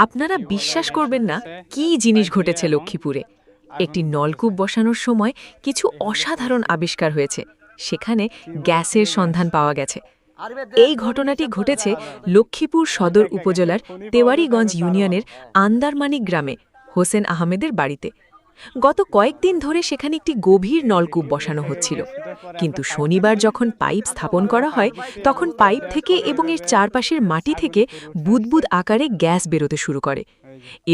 আপনারা বিশ্বাস করবেন না কী জিনিস ঘটেছে লক্ষ্মীপুরে। একটি নলকূপ বসানোর সময় কিছু অসাধারণ আবিষ্কার হয়েছে। সেখানে গ্যাসের সন্ধান পাওয়া গেছে। এই ঘটনাটি ঘটেছে লক্ষ্মীপুর সদর উপজেলার তেওয়ারীগঞ্জ ইউনিয়নের আন্দারমানিক গ্রামে হোসেন আহমেদের বাড়িতে। গত কয়েকদিন ধরে সেখানে একটি গভীর নলকূপ বসানো হচ্ছিল, কিন্তু শনিবার যখন পাইপ স্থাপন করা হয় তখন পাইপ থেকে এবং এর চারপাশের মাটি থেকে বুদবুদ আকারে গ্যাস বেরোতে শুরু করে।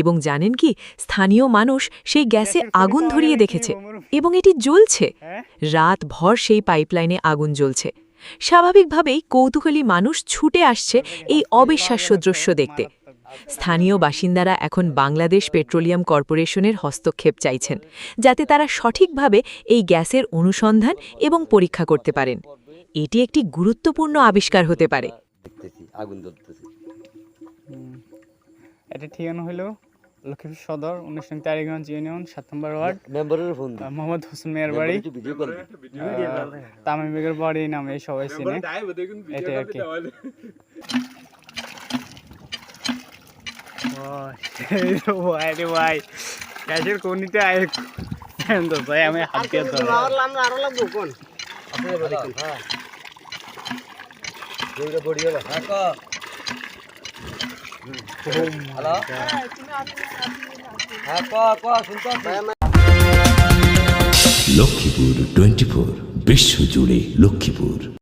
এবং জানেন কি, স্থানীয় মানুষ সেই গ্যাসে আগুন ধরিয়ে দেখেছে এবং এটি জ্বলছে। রাত ভর সেই পাইপলাইনে আগুন জ্বলছে। স্বাভাবিকভাবেই কৌতূহলী মানুষ ছুটে আসছে এই অবিশ্বাস্য দৃশ্য দেখতে। স্থানীয় বাসিন্দারা এখন বাংলাদেশ পেট্রোলিয়াম কর্পোরেশনের হস্তক্ষেপ চাইছেন, যাতে তারা সঠিকভাবে এই গ্যাসের অনুসন্ধান এবং পরীক্ষা করতে পারেন। এটি একটি গুরুত্বপূর্ণ আবিষ্কার হতে পারে। এটা ঠিকানা হলো লক্ষ্মীপুর সদর 19 নং তেওয়ারীগঞ্জ ইউনিয়ন 7 নম্বর ওয়ার্ড। মোহাম্মদ হোসেন মিয়ার বাড়ি, তামিম বেগের বাড়ি নামে সবাই চিনে। এটা আর কি। ভাই গ্যাসের কোনিতে আমি হাত দিয়ে লক্ষ্মীপুর 24 বিশ্বজুড়ে লক্ষ্মীপুর।